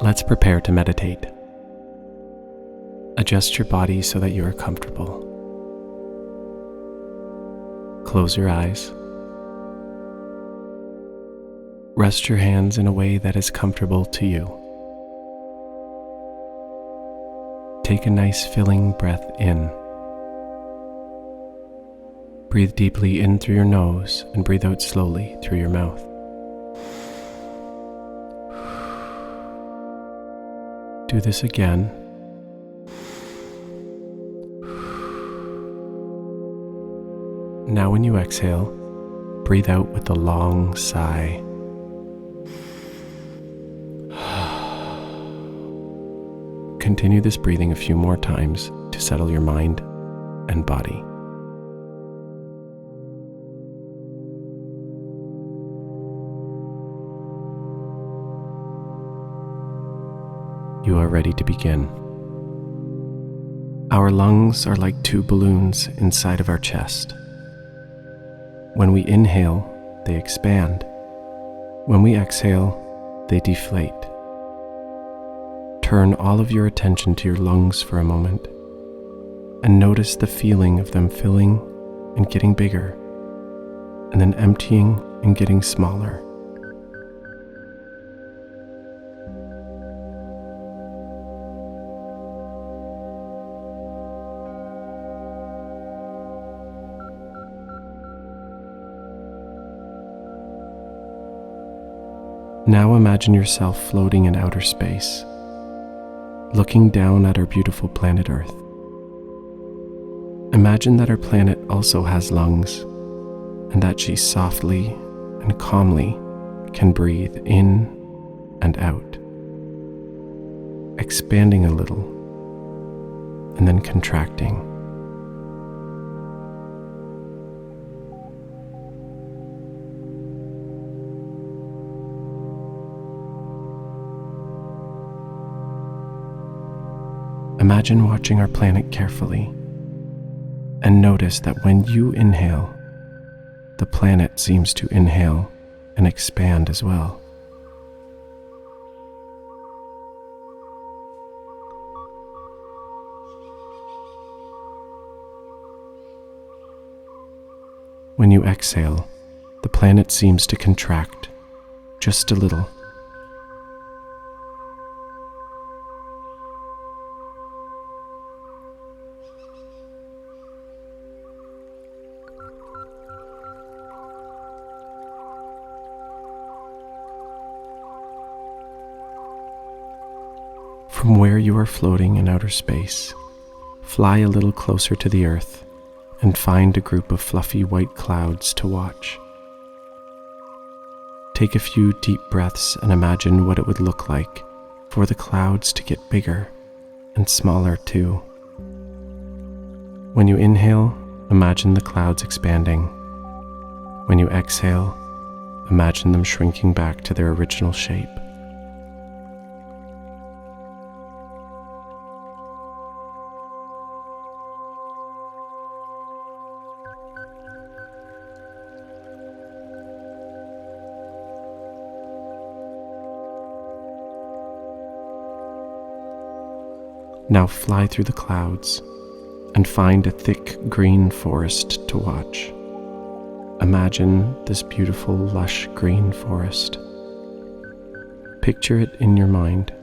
Let's prepare to meditate. Adjust your body so that you are comfortable. Close your eyes. Rest your hands in a way that is comfortable to you. Take a nice filling breath in. Breathe deeply in through your nose and breathe out slowly through your mouth. Do this again. Now when you exhale, breathe out with a long sigh. Continue this breathing a few more times to settle your mind and body. You are ready to begin. Our lungs are like two balloons inside of our chest. When we inhale, they expand. When we exhale, they deflate. Turn all of your attention to your lungs for a moment and notice the feeling of them filling and getting bigger, and then emptying and getting smaller. Now imagine yourself floating in outer space, looking down at our beautiful planet Earth. Imagine that our planet also has lungs, and that she softly and calmly can breathe in and out, expanding a little and then contracting. Imagine watching our planet carefully and notice that when you inhale, the planet seems to inhale and expand as well. When you exhale, the planet seems to contract just a little. From where you are floating in outer space, fly a little closer to the Earth and find a group of fluffy white clouds to watch. Take a few deep breaths and imagine what it would look like for the clouds to get bigger and smaller too. When you inhale, imagine the clouds expanding. When you exhale, imagine them shrinking back to their original shape. Now fly through the clouds and find a thick green forest to watch. Imagine this beautiful, lush green forest. Picture it in your mind.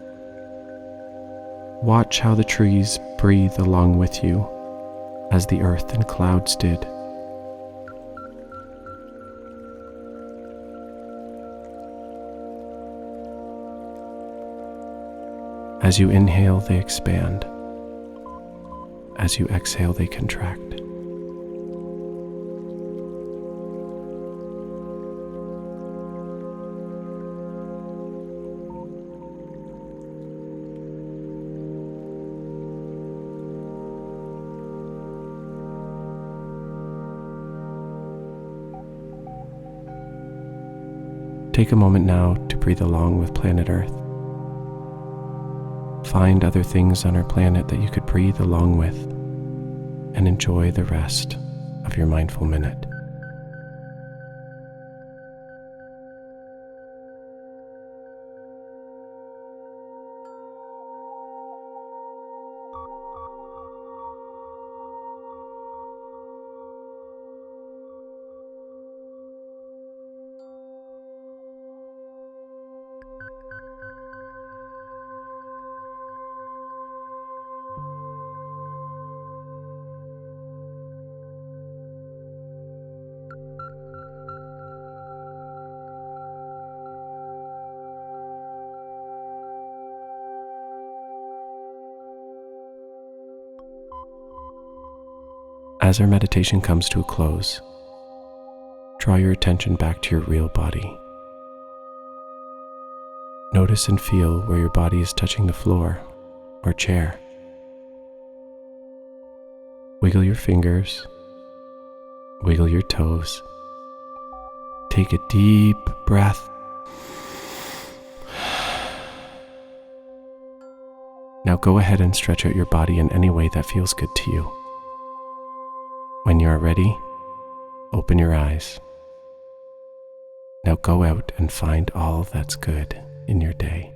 Watch how the trees breathe along with you, as the earth and clouds did. As you inhale, they expand. As you exhale, they contract. Take a moment now to breathe along with planet Earth. Find other things on our planet that you could breathe along with, and enjoy the rest of your mindful minute. As our meditation comes to a close, draw your attention back to your real body. Notice and feel where your body is touching the floor or chair. Wiggle your fingers, wiggle your toes. Take a deep breath. Now go ahead and stretch out your body in any way that feels good to you. When you are ready, open your eyes. Now go out and find all that's good in your day.